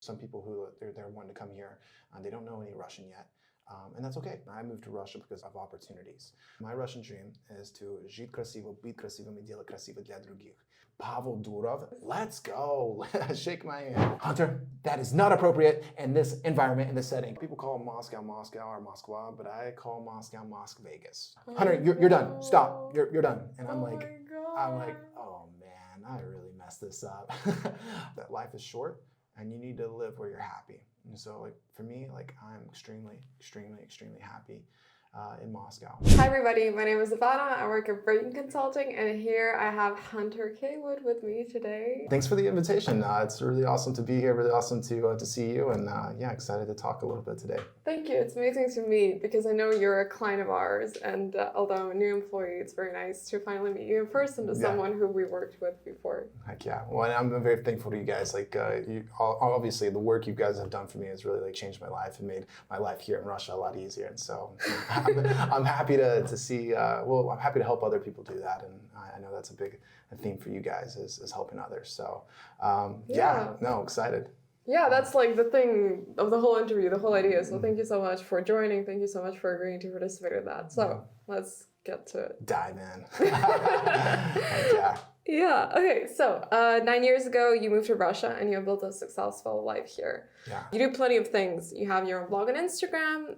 Some people who they're wanting to come here, they don't know any Russian yet. And that's okay. I moved to Russia because of opportunities. My Russian dream is to жить красиво, быть красивым и делать красиво для других. Pavel Durov, let's go. Shake my hand. Hunter, that is not appropriate in this environment, in this setting. People call Moscow, Moscow, or Moskva, but I call Moscow, Vegas. Hunter, you're done. Stop. You're done. And I'm like, oh man, I really messed this up. That life is short, and you need to live where you're happy. And so, like, for me, like, I'm extremely happy in Moscow. Hi everybody, my name is Ivanna. I work at Braiden Consulting, and here I have Hunter Cawood with me today. Thanks for the invitation. It's really awesome to be here. Really awesome to see you, and yeah, excited to talk a little bit today. Thank you. It's amazing to meet because I know you're a client of ours, and although I'm a new employee, it's very nice to finally meet you in person as someone who we worked with before. Heck yeah. Well, and I'm very thankful to you guys. Like, obviously, the work you guys have done for me has really like changed my life and made my life here in Russia a lot easier. And so I'm happy to see. Well, I'm happy to help other people do that, and I know that's a big theme for you guys is helping others. So yeah, no, excited. Yeah, that's like the thing of the whole interview, the whole idea. So thank you so much for joining. Thank you so much for agreeing to participate in that. So let's get to it. Dive in. Yeah. Yeah. Okay. So 9 years ago, you moved to Russia and you built a successful life here. Yeah. You do plenty of things. You have your own blog on Instagram.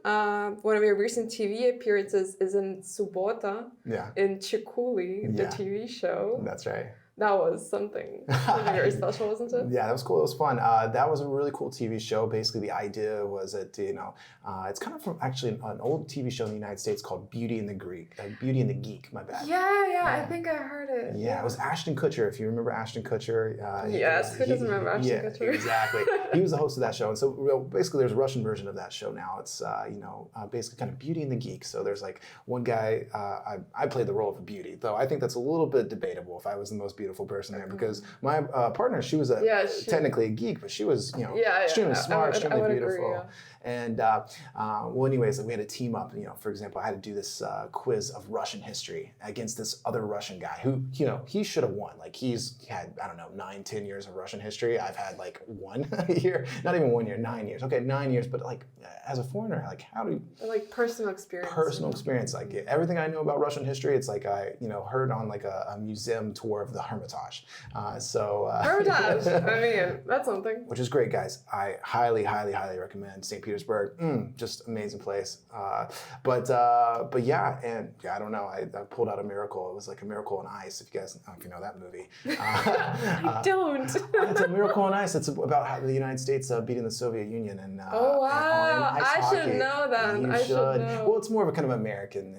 One of your recent TV appearances is in Subota. Yeah. In Chikuli, the TV show. That's right. That was something very special, wasn't it? Yeah, that was cool. It was fun. That was a really cool TV show. Basically, the idea was that, it's kind of from actually an old TV show in the United States called Beauty and the Geek, my bad. Yeah, I think I heard it. Yeah, it was Ashton Kutcher, if you remember Ashton Kutcher. Yes, who doesn't remember Ashton Kutcher? Exactly. He was the host of that show. And so basically there's a Russian version of that show now. It's, basically kind of Beauty and the Geek. So there's like one guy, I played the role of a beauty, though I think that's a little bit debatable if I was the most beautiful person there, because my partner, she was technically a geek, but she was extremely smart, extremely beautiful. Agree, And well, anyways, we had to team up. For example, I had to do this quiz of Russian history against this other Russian guy who, he should have won. Like he had, I don't know, 9-10 years of Russian history. I've had like 1 year, not even 1 year, 9 years. Okay, 9 years, but like as a foreigner, like how do you? Like personal experience. Personal experience. Like everything I know about Russian history, it's like I, heard on like a museum tour of the Hermitage. Hermitage. I mean, that's something. Which is great, guys. I highly recommend St. Petersburg. Just amazing place. But yeah, and I don't know. I pulled out a miracle. It was like a Miracle on Ice. If you guys, I don't know if you know that movie. I don't. It's a Miracle on It's about how the United States beating the Soviet Union and oh wow! and ice I should know that. You should know. Well, it's more of a kind of American,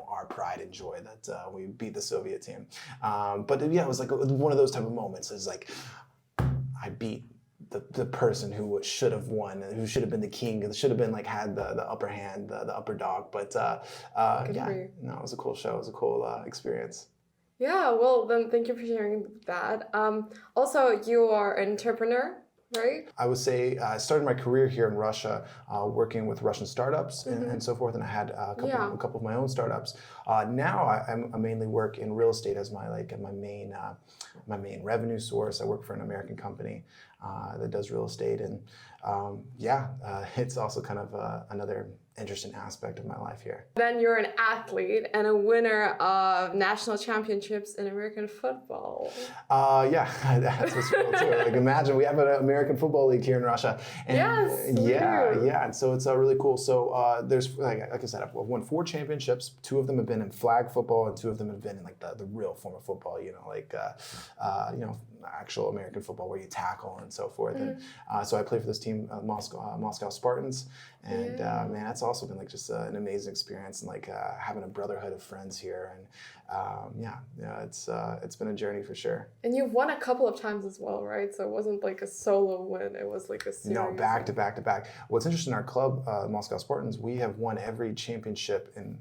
our pride and joy that we beat the Soviet team. But yeah, it was like one of those type of moments. It's like I beat the person who should have won, who should have been the king, should have been like had the upper hand, the upper dog. But it was a cool show. It was a cool experience. Yeah, well then thank you for sharing that. Also, you are an entrepreneur, right? I would say I started my career here in Russia, working with Russian startups and so forth, and I had a couple of my own startups. Now I mainly work in real estate as my main revenue source. I work for an American company that does real estate, and it's also kind of another interesting aspect of my life here. Then you're an athlete and a winner of national championships in American football. That's what's cool too. Like imagine we have an American football league here in Russia. And and so it's really cool. So there's like I said, I've won 4 championships. 2 of them have been in flag football, and 2 of them have been in like the real form of football. Actual American football where you tackle and so forth. And so I play for this team, Moscow Spartans, and man, that's also been like just an amazing experience, and like having a brotherhood of friends here, and it's been a journey for sure. And you've won a couple of times as well, right? So it wasn't like a solo win; it was like a series. No, back to back. What's interesting, our club, Moscow Spartans, we have won every championship in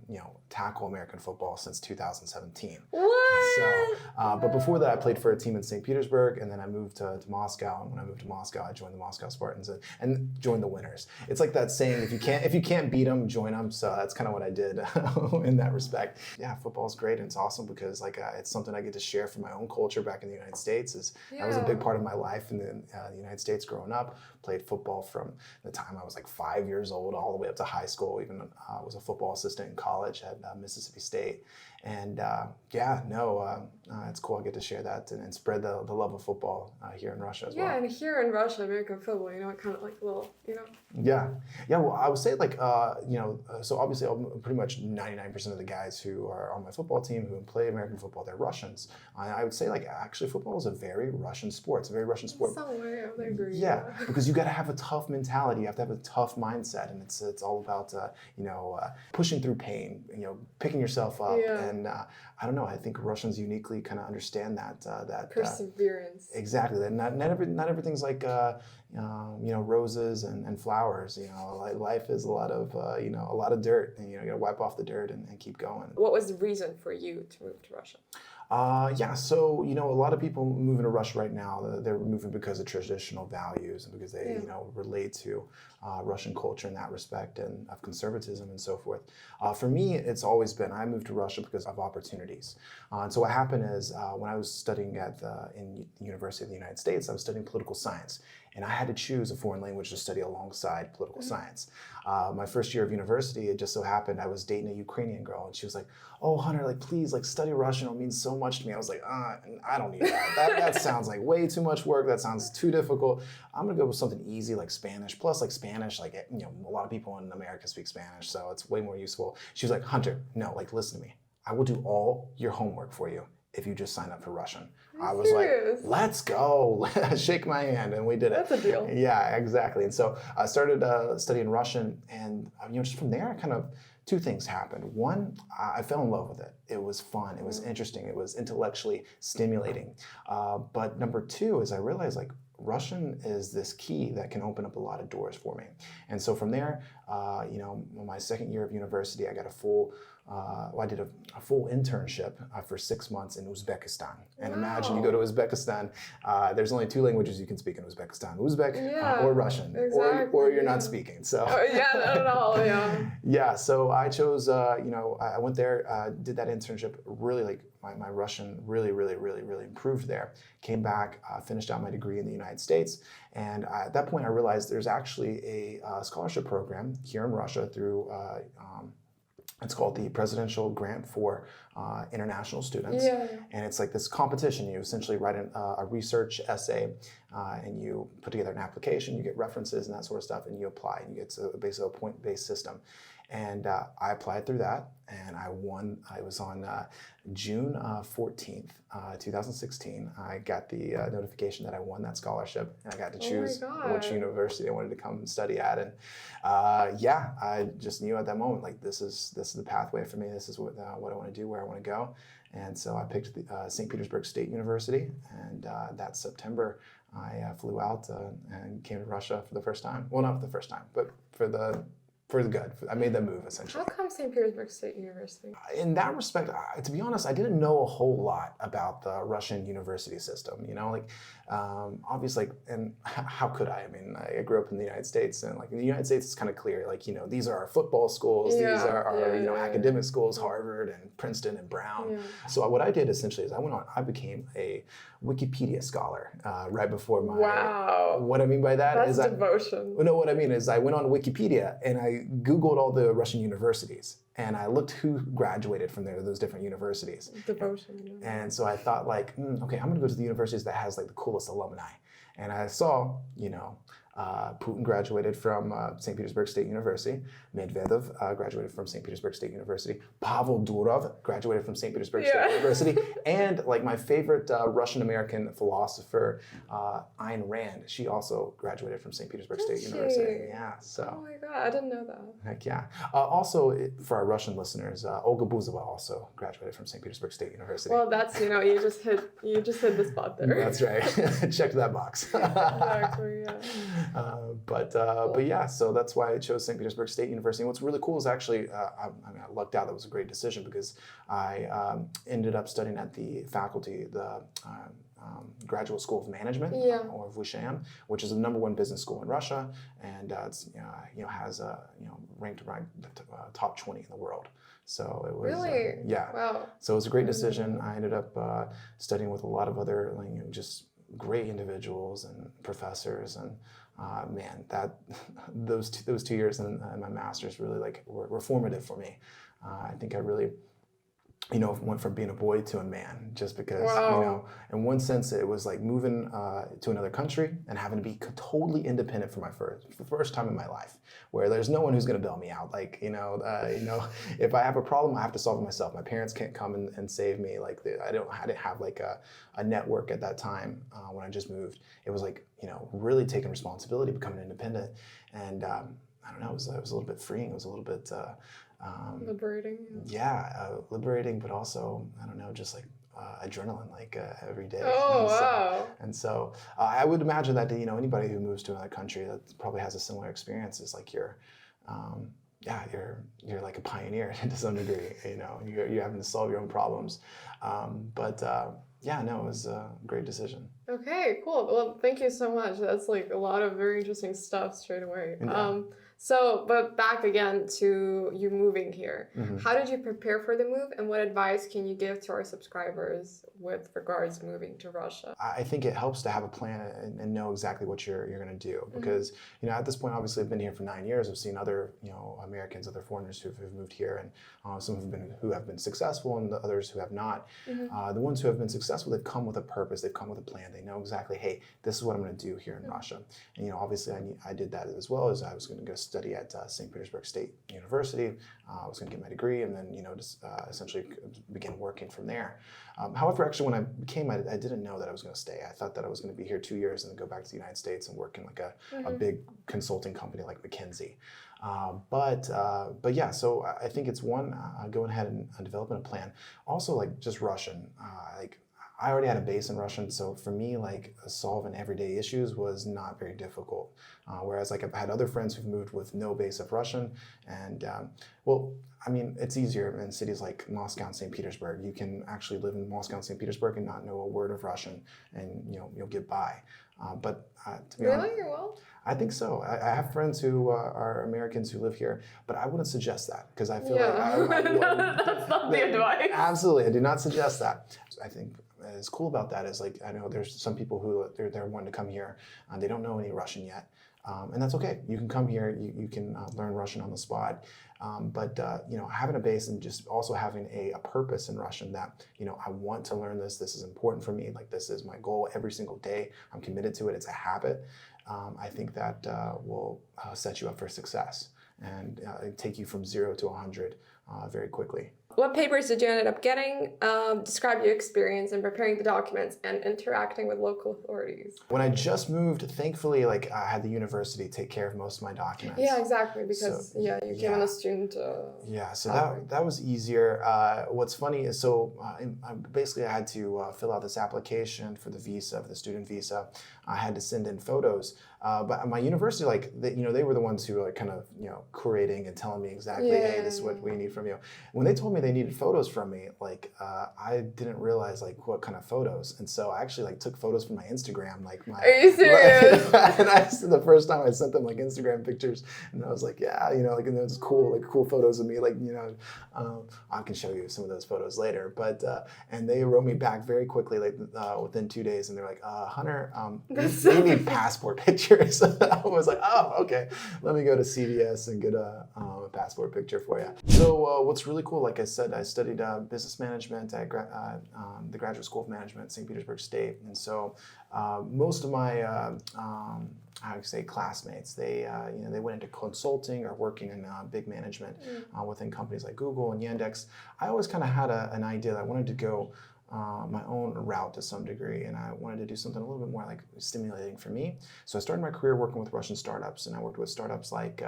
tackle American football since 2017. What? So, but before that, I played for a team in St. Petersburg. Petersburg, and then I moved to Moscow. And when I moved to Moscow, I joined the Moscow Spartans and joined the winners. It's like that saying, if you can't beat them, join them. So that's kind of what I did in that respect. Yeah, football is great, and it's awesome because it's something I get to share from my own culture back in the United States. That was a big part of my life in the United States growing up. Played football from the time I was like 5 years old all the way up to high school. Even was a football assistant in college at Mississippi State. And it's cool. I get to share that and spread the love of football here in Russia as well. Yeah, and here in Russia, American football, it kind of like a little, Yeah. Well, I would say so obviously pretty much 99% of the guys who are on my football team who play American football, they're Russians. I would say actually football is a very Russian sport. It's a very Russian sport. Some way, I would agree. Yeah, because you got to have a tough mentality. You have to have a tough mindset, and it's all about pushing through pain. Picking yourself up. Yeah. And I don't know. I think Russians uniquely kind of understand that perseverance. Exactly. That not everything's like roses and flowers. Life is a lot of dirt, and you got to wipe off the dirt and keep going. What was the reason for you to move to Russia? So a lot of people moving to Russia right now, they're moving because of traditional values and because they relate to Russian culture in that respect and of conservatism and so forth. For me, it's always been I moved to Russia because of opportunities. And so what happened is when I was studying in the University of the United States, I was studying political science. And I had to choose a foreign language to study alongside political science. My first year of university, it just so happened I was dating a Ukrainian girl, and she was like, "Oh, Hunter, please, study Russian. It means so much to me." I was like, I don't need that. That sounds like way too much work. That sounds too difficult. I'm gonna go with something easy like Spanish. Plus, Spanish, a lot of people in America speak Spanish, so it's way more useful. She was like, "Hunter, no, listen to me. I will do all your homework for you if you just sign up for Russian." I was serious? like, "Let's go." Shake my hand, and we did it. That's a deal. Yeah, exactly. And so I started studying Russian, and just from there, two things happened. One, I fell in love with it. It was fun. It was interesting. It was intellectually stimulating. But number two is I realized Russian is this key that can open up a lot of doors for me. And so from there, my second year of university, I got I did a full internship for 6 months in Uzbekistan. And imagine you go to Uzbekistan, there's only two languages you can speak in Uzbekistan, Uzbek or Russian, exactly, or you're not speaking. So not at all, yeah. Yeah, so I chose, I went there, did that internship, really my Russian really, really, really, really improved there. Came back, finished out my degree in the United States. And at that point, I realized there's actually a scholarship program here in Russia through it's called the Presidential Grant for International Students. Yeah. And it's this competition. You essentially write a research essay and you put together an application, you get references and that sort of stuff, and you apply. And you get basically a point-based system. And I applied through that, and I won. I was on June 14th, 2016. I got the notification that I won that scholarship, and I got to choose which university I wanted to come study at. And I just knew at that moment, this is the pathway for me. This is what I want to do, where I want to go. And so I picked the St. Petersburg State University, and that September I flew out and came to Russia for the first time. Well, not for the first time, but for the good. I made that move, essentially. How come St. Petersburg State University? In that respect, to be honest, I didn't know a whole lot about the Russian university system. Obviously, and how could I? I mean, I grew up in the United States, and in the United States, it's kind of clear. These are our football schools. These are our academic schools, Harvard and Princeton and Brown. Yeah. So what I did essentially is I became a Wikipedia scholar right before my. Wow. What I mean by that is devotion. What I mean is I went on Wikipedia and I Googled all the Russian universities, and I looked who graduated from those different universities. Devotion. And so I thought okay, I'm gonna go to the universities that has the coolest alumni. And I saw, Putin graduated from St. Petersburg State University. Medvedev graduated from St. Petersburg State University. Pavel Durov graduated from St. Petersburg State University. And my favorite Russian-American philosopher, Ayn Rand, she also graduated from St. Petersburg State University. Yeah, so. Oh my God, I didn't know that. Heck yeah. Also, for our Russian listeners, Olga Buzova also graduated from St. Petersburg State University. Well, that's, you just hit the spot there. That's right. Checked that box. Exactly, yeah. But yeah, so that's why I chose St. Petersburg State University. And what's really cool is actually, I lucked out. That was a great decision because I ended up studying at the faculty, the Graduate School of Management, or VUSHAM, which is the #1 business school in Russia, and it's has ranked around the top 20 in the world. So it was Wow. So it was a great decision. I ended up studying with a lot of other just great individuals and professors, and man, that those 2 years in my master's really were formative for me. I think I really went from being a boy to a man, just because, in one sense, it was like moving to another country and having to be totally independent for my first time in my life, where there's no one who's going to bail me out. If I have a problem, I have to solve it myself. My parents can't come and save me. I didn't have a network at that time when I just moved. It was really taking responsibility, becoming independent, and I don't know. It was a little bit freeing. It was a little bit. Liberating. Liberating, but also, I don't know, just adrenaline, every day. Oh, wow. And so I would imagine that, anybody who moves to another country that probably has a similar experience is you're like a pioneer to some degree. You're having to solve your own problems. It was a great decision. Okay, cool. Well, thank you so much. That's a lot of very interesting stuff straight away. Yeah. But back again to you moving here. Mm-hmm. How did you prepare for the move, and what advice can you give to our subscribers with regards to moving to Russia? I think it helps to have a plan and know exactly what you're going to do, because at this point, obviously, I've been here for 9 years. I've seen other Americans, other foreigners who've moved here, and some who have been successful, and the others who have not. The ones who have been successful, they've come with a purpose. They've come with a plan. They know exactly, hey, this is what I'm going to do here in Russia. And obviously, I did that as well. As I was going to go study at St. Petersburg State University. I was going to get my degree, and then just essentially begin working from there. However, actually, when I came, I didn't know that I was going to stay. I thought that I was going to be here 2 years and then go back to the United States and work in a big consulting company like McKinsey. So I think it's one, going ahead and developing a plan. Also, just Russian, I already had a base in Russian, so for me, solving everyday issues was not very difficult. Whereas, I've had other friends who've moved with no base of Russian, and it's easier in cities like Moscow and St. Petersburg. You can actually live in Moscow and St. Petersburg and not know a word of Russian, and you'll get by. To be honest, Well, I think so. I have friends who are Americans who live here, but I wouldn't suggest that, because I feel that's not the advice. Absolutely, I do not suggest that. I think is cool about that is I know there's some people who they're wanting to come here, they don't know any Russian yet, and that's okay. You can come here, you can learn Russian on the spot, having a base and just also having a purpose in Russian that I want to learn this. This is important for me. This is my goal every single day. I'm committed to it. It's a habit. I think that will set you up for success and take you from 0 to 100 very quickly. What papers did you end up getting? Describe your experience in preparing the documents and interacting with local authorities. When I just moved, thankfully, I had the university take care of most of my documents. Yeah, exactly, because you came on a student. That was easier. What's funny is, basically I had to fill out this application for the visa, for the student visa. I had to send in photos. But my university, they were the ones who were kind of, curating and telling me exactly, hey, this is what we need from you. When they told me they needed photos from me, I didn't realize what kind of photos, and so I actually took photos from my Instagram, Are you serious? And the first time I sent them Instagram pictures, and I was and there's cool photos of me, I can show you some of those photos later. But and they wrote me back very quickly, within 2 days, and they're like, Hunter, we need passport pictures. I was like, oh, okay, let me go to CVS and get a passport picture for you. So what's really cool, like I said, I studied business management at the Graduate School of Management at St. Petersburg State, and so most of my classmates, they went into consulting or working in big management within companies like Google and Yandex. I always kind of had an idea that I wanted to go my own route to some degree, and I wanted to do something a little bit more stimulating for me. So I started my career working with Russian startups, and I worked with startups like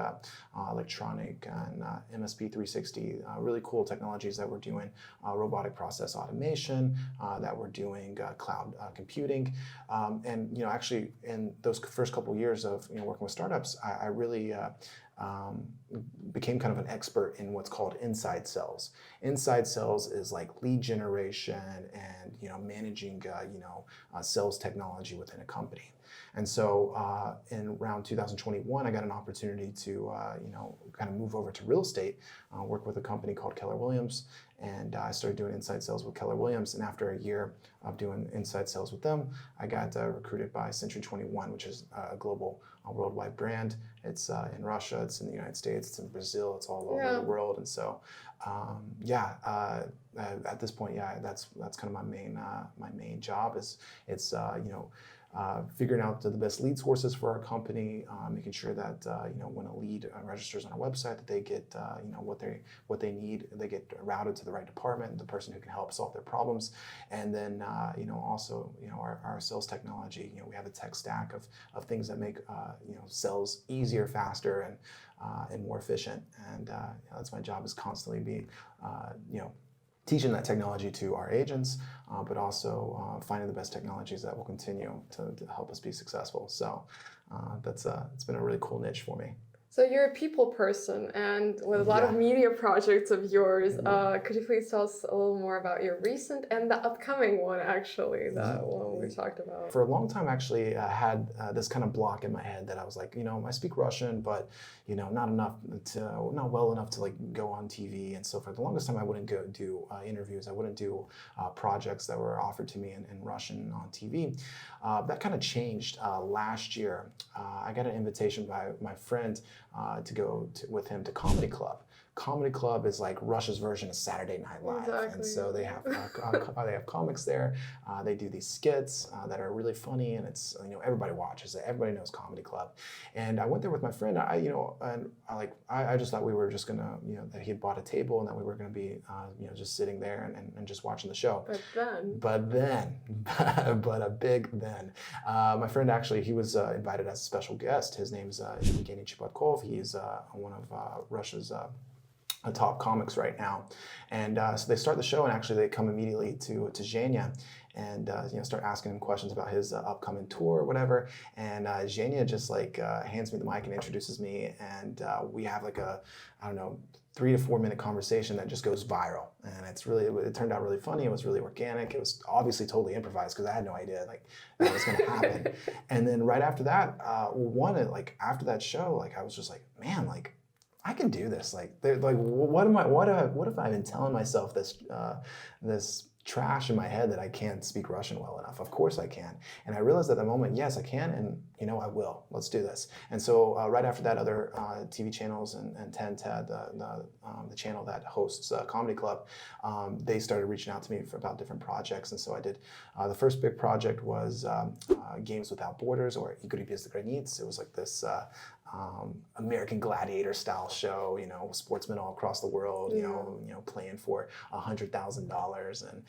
Electronic and MSP 360, really cool technologies that were doing robotic process automation, that were doing cloud computing, and actually in those first couple years of working with startups, I really became kind of an expert in what's called inside sales. Inside sales is like lead generation and managing sales technology within a company. And so in around 2021, I got an opportunity to kind of move over to real estate, work with a company called Keller Williams, and I started doing inside sales with Keller Williams. And after a year of doing inside sales with them, I got recruited by Century 21, which is a global, worldwide brand. It's in Russia, it's in the United States, it's in Brazil, it's all over the world. And so, at this point, that's kind of my main job is figuring out the best lead sources for our company, making sure that when a lead registers on our website, that they get what they need, they get routed to the right department, the person who can help solve their problems, and then also our sales technology. We have a tech stack of things that make sales easier, faster, and more efficient. And that's my job, is constantly be teaching that technology to our agents, but also finding the best technologies that will continue to help us be successful. So it's been a really cool niche for me. So you're a people person, and with a lot of media projects of yours, could you please tell us a little more about your recent and the upcoming one, actually, that one we talked about? For a long time, actually, I had this kind of block in my head that I was like, I speak Russian, but not well enough to like go on TV. And so for the longest time, I wouldn't go do interviews. I wouldn't do projects that were offered to me in Russian on TV. That kind of changed last year. I got an invitation by my friend to go with him to Comedy Club. Comedy Club is like Russia's version of Saturday Night Live. Exactly. And so they have comics there. They do these skits that are really funny, and it's everybody watches it. Everybody knows Comedy Club. And I went there with my friend. I just thought we were just gonna that he had bought a table and that we were gonna be just sitting there and just watching the show. But a big then. My friend, actually, he was invited as a special guest. His name's Evgeny Chipatkov. He's one of Russia's top comics right now. And so they start the show, and actually they come immediately to Zhenya and start asking him questions about his upcoming tour or whatever. And Zhenya just hands me the mic and introduces me, and we have like a 3 to 4 minute conversation that just goes viral. And it turned out really funny. It was really organic. It was obviously totally improvised because I had no idea that was going to happen. And then right after that, after that show, I was just like, man, I can do this. What if I've been telling myself this trash in my head that I can't speak Russian well enough? Of course I can. And I realized at the moment, yes, I can, and I will. Let's do this. And so right after that, other TV channels and TED, the channel that hosts Comedy Club, they started reaching out to me about different projects. And so I did, the first big project was Games Without Borders, or Игры без границ. It was like this American Gladiator style show, sportsmen all across the world, playing for $100,000,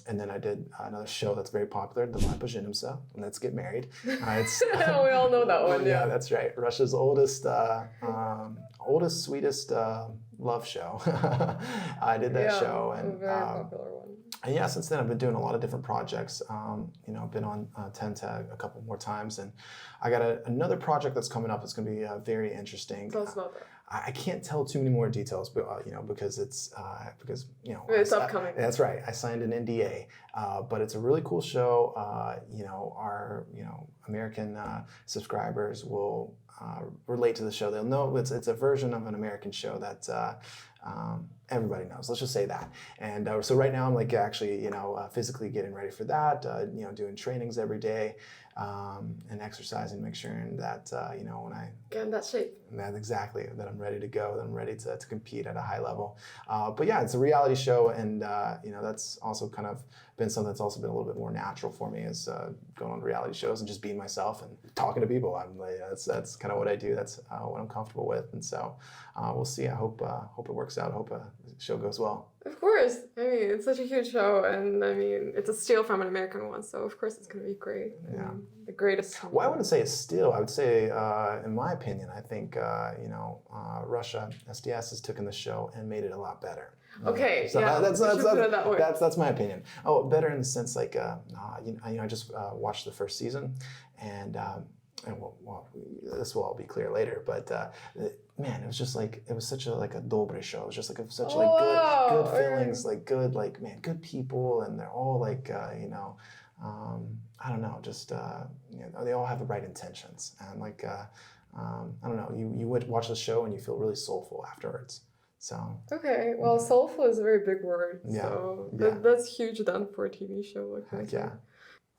and then I did another show that's very popular, Давай поженимся, Let's Get Married. We all know that one. Yeah, that's right. Russia's oldest, sweetest love show. I did that show, and a very popular one. And yeah, since then I've been doing a lot of different projects. I've been on 10 a couple more times, and I got another project that's coming up that's going to be very interesting. Tell us about that. I can't tell too many more details, but because it's upcoming. That's right. I signed an NDA, but it's a really cool show. Our American subscribers will relate to the show. They'll know it's a version of an American show that everybody knows. Let's just say that. And so right now I'm actually physically getting ready for that. Doing trainings every day, and exercising, make sure that when I get in that shape. That's exactly, that I'm ready to go, that I'm ready to compete at a high level. But yeah, it's a reality show, and that's also kind of been something that's also been a little bit more natural for me, is going on reality shows and just being myself and talking to people. That's kind of what I do. That's what I'm comfortable with, and so we'll see. I hope it works out. I hope the show goes well. Of course. I mean, it's such a huge show, and I mean, it's a steal from an American one, so of course it's going to be great. Yeah. The greatest. Well, I wouldn't say a steal. I would say, in my opinion, I think, Russia, SDS, has taken the show and made it a lot better. Okay, so yeah, that's my opinion. Oh, better in the sense I just watched the first season, and this will all be clear later, but man, it was just like, it was such a like a dobre show. It was just like such like good feelings, like good, like, man, good people, and they're all like I don't know, just they all have the right intentions, and like I don't know, you would watch the show and you feel really soulful afterwards. So okay, well, soulful is a very big word. Yeah. So Yeah. that's huge then for a TV show. Like heck this. yeah.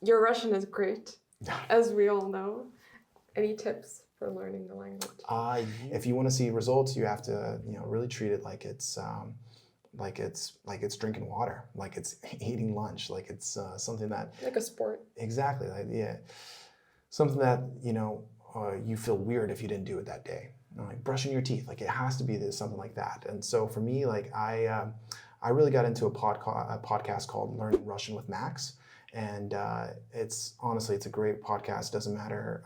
Your Russian is great, as we all know. Any tips for learning the language? If you want to see results, you have to really treat it like it's drinking water, like it's eating lunch, like it's something that Like a sport. exactly, like, yeah, something that you feel weird if you didn't do it that day. Like brushing your teeth, like it has to be something like that. And so for me, like I really got into a podcast called Learning Russian with Max. And it's a great podcast. Doesn't matter,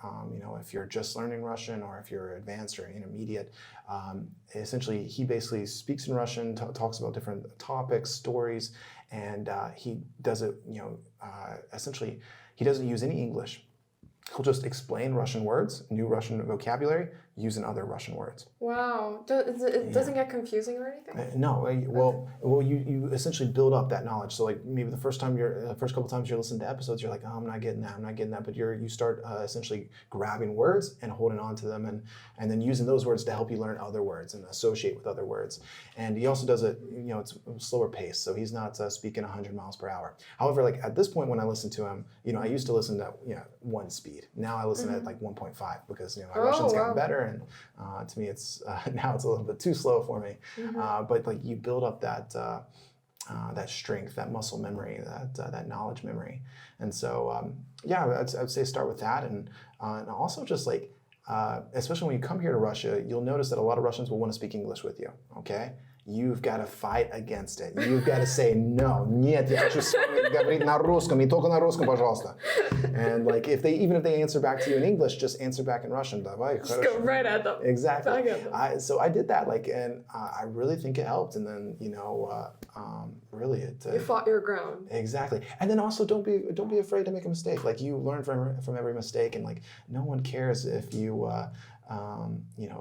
if you're just learning Russian or if you're advanced or intermediate. Essentially, he basically speaks in Russian, talks about different topics, stories, and he does it. Essentially, he doesn't use any English. He'll just explain Russian words, new Russian vocabulary, using other Russian words. Wow. It doesn't get confusing or anything? No. Well, you essentially build up that knowledge. So like maybe the first couple times you're listening to episodes, you're like, oh, I'm not getting that. But you start essentially grabbing words and holding on to them, and then using those words to help you learn other words and associate with other words. And he also does it, it's a slower pace. So he's not speaking 100 miles per hour. However, like at this point when I listen to him, I used to listen to one speed. Now I listen at like 1.5 because my Russian's gotten better. And to me, it's now it's a little bit too slow for me. But like you build up that strength, that muscle memory, that knowledge memory. And so I'd say start with that, and also just like especially when you come here to Russia, you'll notice that a lot of Russians will want to speak English with you. Okay. You've got to fight against it. You've got to say, no, нет, я хочу с вами говорить на русском, и только на русском, пожалуйста. And like, even if they answer back to you in English, just answer back in Russian. Давай, just go right at them. Exactly. So I did that, like, and I really think it helped. And then, really it. You fought your ground. Exactly. And then also don't be afraid to make a mistake. Like you learn from every mistake, and like no one cares if you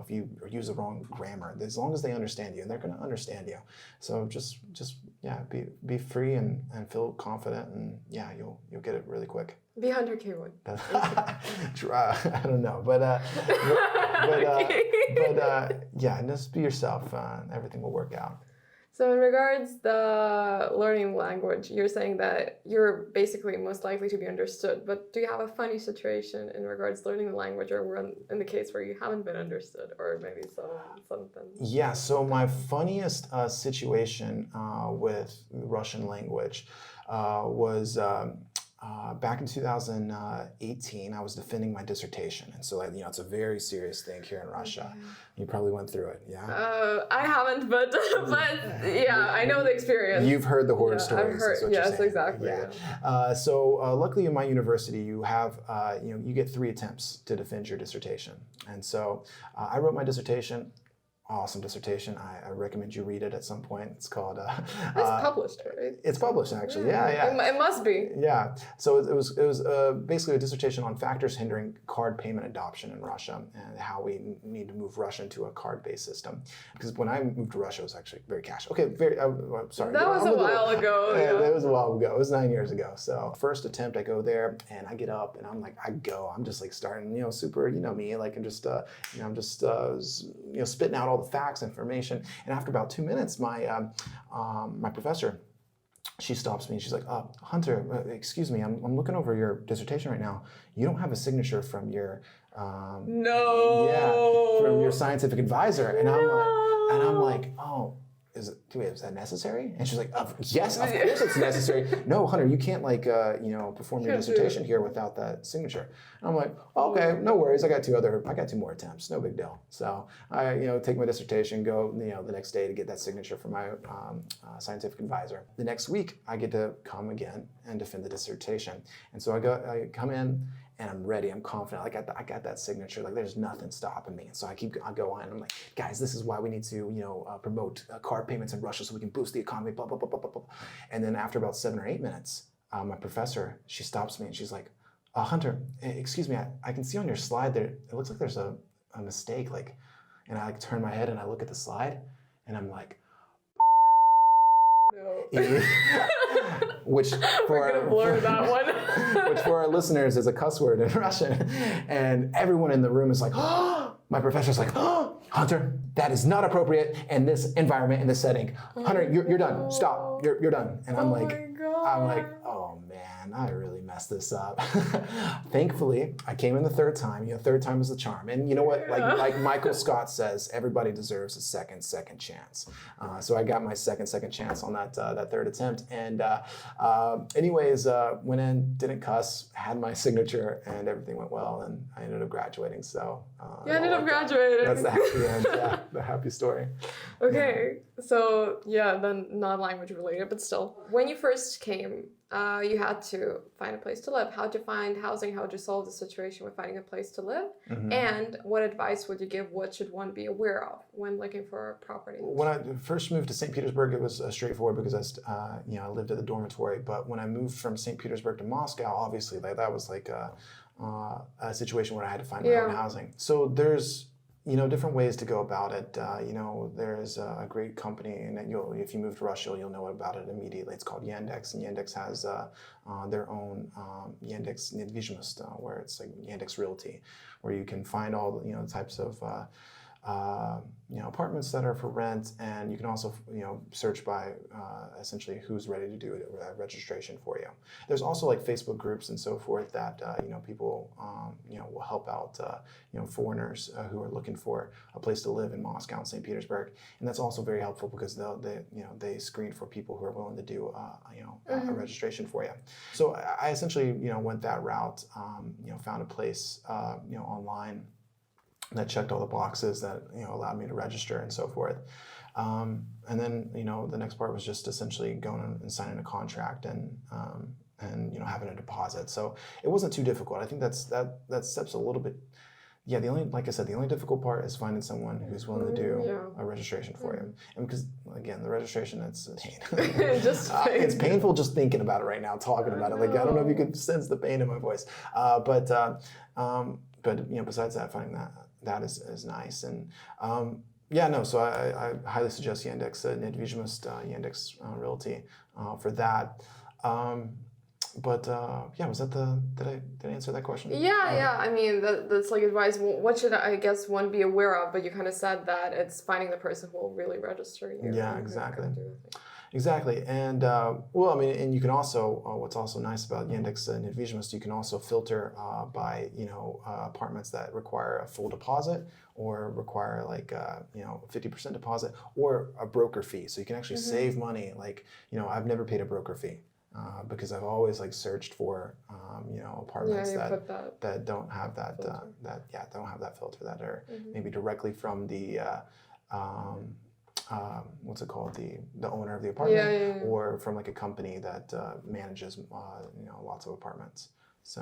if you use the wrong grammar, as long as they understand you, and they're going to understand you. So just be free and feel confident, and you'll get it really quick. Be Hunter Cawood. I don't know, but just be yourself. Everything will work out. So in regards the learning language, you're saying that you're basically most likely to be understood, but do you have a funny situation in regards to learning the language, or in the case where you haven't been understood, or maybe something? Yeah, so my funniest situation with Russian language was back in 2018, I was defending my dissertation. And so, it's a very serious thing here in Russia. You probably went through it, yeah? I haven't, but yeah, I know the experience. You've heard the horror stories. I've heard, yes, exactly. Yeah. So luckily in my university, you have, you get 3 attempts to defend your dissertation. And so I wrote my dissertation. Awesome dissertation. I recommend you read it at some point. It's called. It's published, right? It's published, actually. Yeah. It must be. Yeah. So it was basically a dissertation on factors hindering card payment adoption in Russia, and how we need to move Russia into a card-based system. Because when I moved to Russia, it was actually very cash. Okay, sorry. That was a while ago. Yeah, it was a while ago. It was 9 years ago. So first attempt, I go there and I get up and I'm just like starting, super, me, like I'm just, I'm just, spitting out all the facts, information, and after about 2 minutes, my professor, she stops me and she's like, Hunter, excuse me, I'm looking over your dissertation right now. You don't have a signature from your from your scientific advisor, and I'm like, oh. Is that necessary? And she's like, yes, of course it's necessary. No, Hunter, you can't perform your dissertation here without that signature. And I'm like, okay, no worries. I got 2 more attempts. No big deal. So I, take my dissertation, go, the next day to get that signature from my scientific advisor. The next week, I get to come again and defend the dissertation. And so I come in. And I'm ready. I'm confident. I got that signature. Like there's nothing stopping me. And so I go on. And I'm like, guys, this is why we need to, promote card payments in Russia so we can boost the economy. Blah blah blah blah blah blah. And then after about 7 or 8 minutes, my professor, she stops me and she's like, Hunter, excuse me, I can see on your slide there, it looks like there's a mistake, like, and I like turn my head and I look at the slide and I'm like, No. which We're gonna blur that one. which for our listeners is a cuss word in Russian. And everyone in the room is like, oh, my professor's like, oh, Hunter, that is not appropriate in this environment, in this setting. Hunter, you're done. Stop. You're done. And I'm like, oh man, I really messed this up. Thankfully, I came in the third time. You know, third time is the charm. And you know what? Like Michael Scott says, everybody deserves a second chance. So I got my second chance on that third attempt. And anyways, went in, didn't cuss, had my signature, and everything went well. And I ended up graduating. So you ended up graduating. That's the happy end. Yeah, the happy story. Okay, so yeah, then not language related, but still. When you first came, you had to find a place to live. How to find housing? How to solve the situation with finding a place to live? Mm-hmm. And what advice would you give? What should one be aware of when looking for a property? When I first moved to St. Petersburg, it was straightforward because I lived at the dormitory. But when I moved from St. Petersburg to Moscow, obviously that was like a situation where I had to find my own housing. So there's different ways to go about it. There's a great company, and if you move to Russia, you'll know about it immediately. It's called Yandex, and Yandex has their own Yandex недвижимость, where it's like Yandex Realty, where you can find all the types of apartments that are for rent, and you can also search by essentially who's ready to do a registration for you. There's also like Facebook groups and so forth that people will help out foreigners who are looking for a place to live in Moscow and St. Petersburg, and that's also very helpful because they screen for people who are willing to do a registration for you. So I essentially went that route, found a place online that checked all the boxes that allowed me to register and so forth. And then the next part was just essentially going and signing a contract and having a deposit. So it wasn't too difficult. I think that step's a little bit. Yeah, like I said, the only difficult part is finding someone who's willing to do a registration for you. And because, again, the registration, it's pain. It's painful just thinking about it right now, talking about it. Like, I don't know if you could sense the pain in my voice. But besides that, finding that is nice. And so I highly suggest Yandex недвижимость, Yandex Realty for that. Was that did I answer that question? Yeah. I mean, that's like advice. What should I guess one be aware of? But you kind of said that it's finding the person who will really register you. Yeah, exactly. And and you can also what's also nice about Yandex недвижимость, you can also filter by apartments that require a full deposit or require like 50% deposit or a broker fee. So you can actually save money. Like I've never paid a broker fee. Because I've always like searched for apartments that don't have that don't have that filter, that are maybe directly from the what's it called, the owner of the apartment, or from like a company that manages lots of apartments. So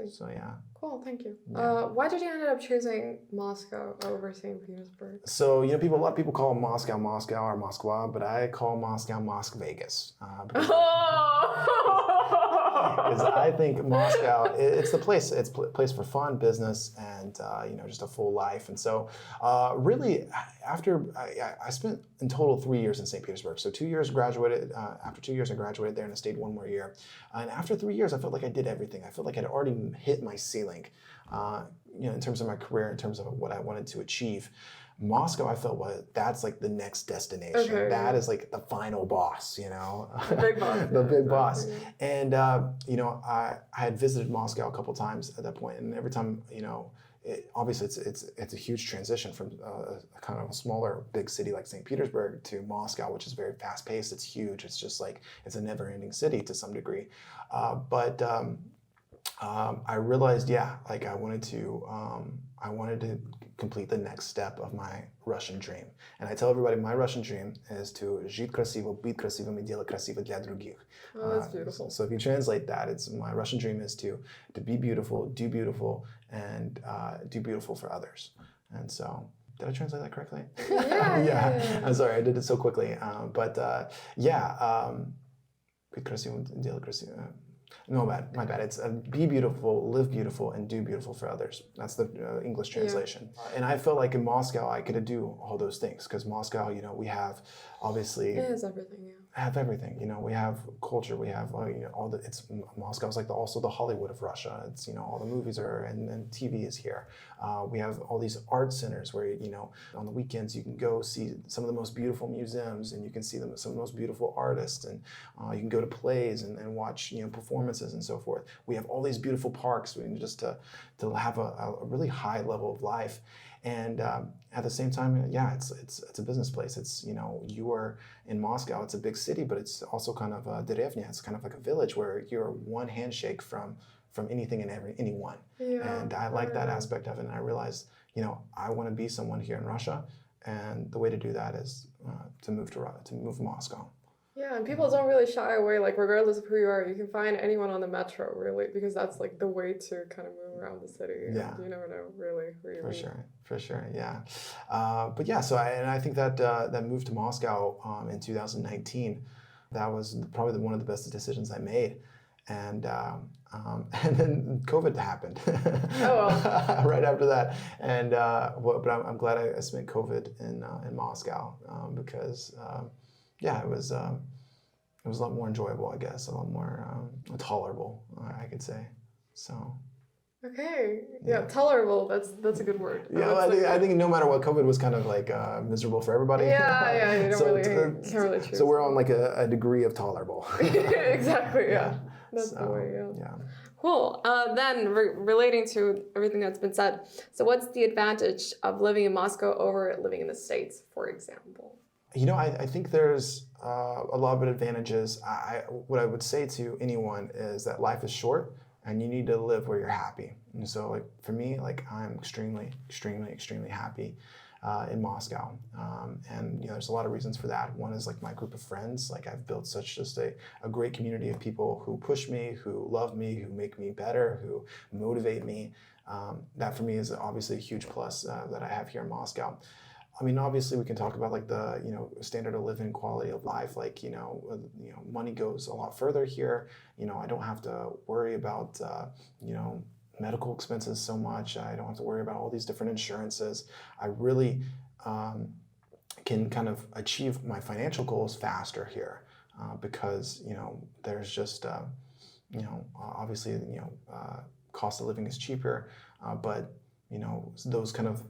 so yeah. Cool, thank you. Why did you end up choosing Moscow over St. Petersburg? So a lot of people call Moscow or Moskva, but I call Moscow Vegas. Because I think Moscow, it's the place. It's a place for fun, business, and just a full life. And so, really, after I spent in total 3 years in St. Petersburg. So 2 years graduated. After 2 years, I graduated there and I stayed one more year. And after 3 years, I felt like I did everything. I felt like I'd already hit my ceiling, in terms of my career, in terms of what I wanted to achieve. Moscow, I felt that's like the next destination. Okay. That is like the final boss, The big boss. The big boss. And, I had visited Moscow a couple times at that point, and every time, obviously it's a huge transition from kind of a smaller big city like St. Petersburg to Moscow, which is very fast paced. It's huge. It's just like, it's a never ending city to some degree. I realized, I wanted to complete the next step of my Russian dream. And I tell everybody, my Russian dream is to жить красиво, быть красивым и делать красиво для других. Oh, that's beautiful. So if you translate that, my Russian dream is to be beautiful, do beautiful, and do beautiful for others. And so, did I translate that correctly? Yeah. I'm sorry, I did it so quickly. Быть красивым, делать красиво. No, bad. My bad. It's be beautiful, live beautiful, and do beautiful for others. That's the English translation. And I felt like in Moscow, I could do all those things because Moscow, we have obviously It has everything, yeah. have everything. We have culture. We have all the. It's Moscow's like also the Hollywood of Russia. It's all the movies are and TV is here. We have all these art centers where on the weekends you can go see some of the most beautiful museums and you can see some of the most beautiful artists and you can go to plays and watch performances and so forth. We have all these beautiful parks just to have a really high level of life. And at the same time, yeah, it's a business place. It's you are in Moscow. It's a big city, but it's also kind of a derevnya. It's kind of like a village where you're one handshake from anything and anyone. Yeah, and I like that aspect of it. And I realized, I want to be someone here in Russia, and the way to do that is to move to Moscow. Yeah, and people don't really shy away, like regardless of who you are, you can find anyone on the metro, really, because that's like the way to kind of move around the city. Yeah. You never know, really, where you For sure, yeah. But yeah, so I think that that move to Moscow in 2019, that was probably one of the best decisions I made. And then COVID happened. Oh, well. Right after that, and but I'm glad I spent COVID in Moscow because yeah, it was a lot more enjoyable, I guess, a lot more tolerable, I could say. So. Okay. Yeah, tolerable. That's a good word. Yeah, I think no matter what, COVID was kind of like miserable for everybody. Yeah, you can't really choose. So we're on like a degree of tolerable. Exactly. Yeah. That's the way. Yeah. Cool. Then relating to everything that's been said, so what's the advantage of living in Moscow over living in the States, for example? I think there's a lot of advantages. What I would say to anyone is that life is short and you need to live where you're happy. And so like for me, like I'm extremely, extremely, extremely happy in Moscow. And there's a lot of reasons for that. One is like my group of friends. Like I've built just a great community of people who push me, who love me, who make me better, who motivate me. That for me is obviously a huge plus that I have here in Moscow. I mean, obviously, we can talk about like the standard of living, quality of life. Like money goes a lot further here. I don't have to worry about medical expenses so much. I don't have to worry about all these different insurances. I really can kind of achieve my financial goals faster here because there's just obviously cost of living is cheaper, but those kind of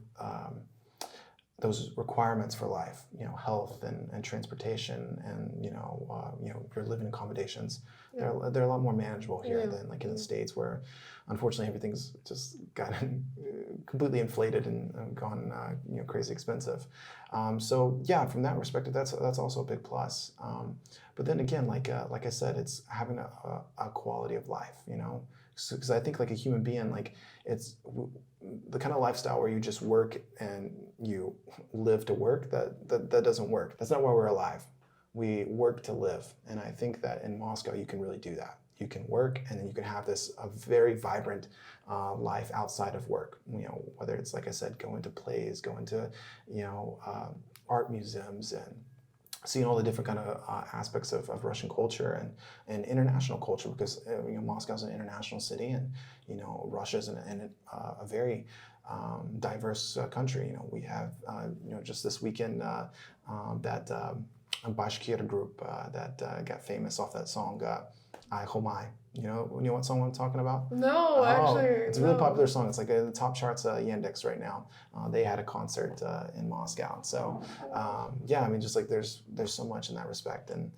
those requirements for life, health and transportation and your living accommodations, they're a lot more manageable here than like in the States, where unfortunately everything's just gotten completely inflated and gone crazy expensive. So yeah, from that perspective, that's also a big plus. But then again, like I said, it's having a quality of life, because I think like a human being, like it's the kind of lifestyle where you just work and you live to work, that doesn't work. That's not why we're alive. We work to live. And I think that in Moscow, you can really do that. You can work and then you can have a very vibrant life outside of work. Whether it's, like I said, going to plays, going to, art museums and seeing all the different kind of aspects of Russian culture and international culture, because Moscow's an international city, and Russia's a very diverse country. We have just this weekend that Bashkir group that got famous off that song "I Homai." You know what song I'm talking about? No, actually, it's a really popular song. It's like in the top charts Yandex right now. They had a concert in Moscow. So yeah, I mean, just like there's so much in that respect. And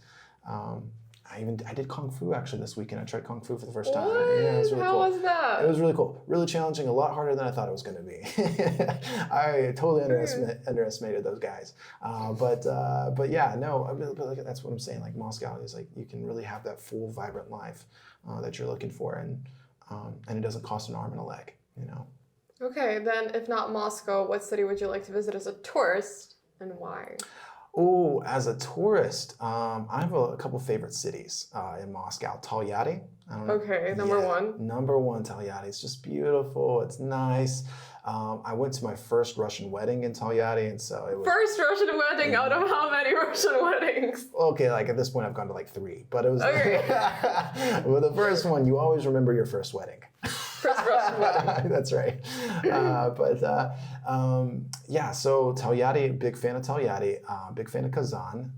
I did Kung Fu actually this weekend. I tried Kung Fu for the first time. What? Yeah, it was really How cool. was that? It was really cool. Really challenging, a lot harder than I thought it was going to be. I totally underestimated those guys. But yeah, no, but like, that's what I'm saying. Like Moscow is like, you can really have that full, vibrant life that you're looking for, and it doesn't cost an arm and a leg, Okay, then if not Moscow, what city would you like to visit as a tourist and why? Oh, as a tourist, I have a couple favorite cities in Moscow. Tolyatti. I don't know. Okay, number Yeah, one. number one, Tolyatti. It's just beautiful. It's nice. I went to my first Russian wedding in Tolyatti, and so it was First Russian wedding out of how many Russian weddings? okay. Like at this point, I've gone to like 3, but it was Okay. well, the first one. You always remember your first wedding. First Russian wedding. That's right. Yeah, so Tolyatti, big fan of Tolyatti, big fan of Kazan,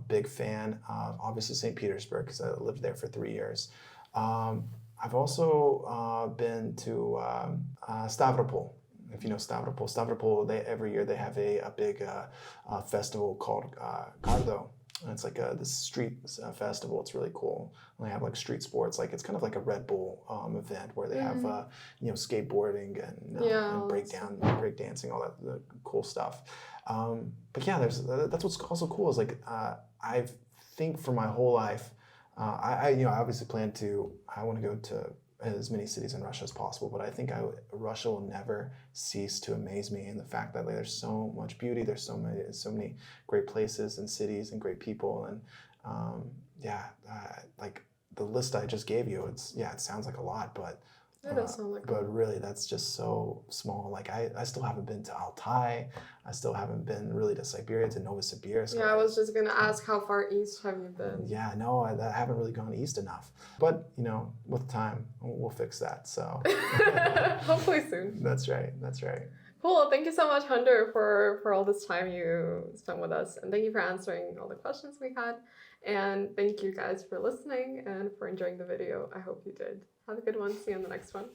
big fan of obviously St. Petersburg because I lived there for 3 years. I've also been to Stavropol. If you know Stavropol, every year they have a big festival called Kardo. And it's like this street festival. It's really cool. And they have like street sports. Like it's kind of like a Red Bull event where they have skateboarding and break dancing, all that the cool stuff. But yeah, that's what's also cool is like I think for my whole life, I obviously I want to go to as many cities in Russia as possible, but I think Russia will never cease to amaze me in the fact that like, there's so much beauty, there's so many great places and cities and great people, and like the list I just gave you, it sounds like a lot, but It does sound like but really that's just so small. Like I still haven't been to Altai, I still haven't been really to Siberia, to Novosibirsk. Yeah, I was just gonna ask how far east have you been? Yeah, no, I haven't really gone east enough. But, with time, we'll fix that, so. Hopefully soon. That's right, that's right. Cool, thank you so much, Hunter, for all this time you spent with us. And thank you for answering all the questions we had. And thank you guys for listening and for enjoying the video. I hope you did. Have a good one. See you on the next one.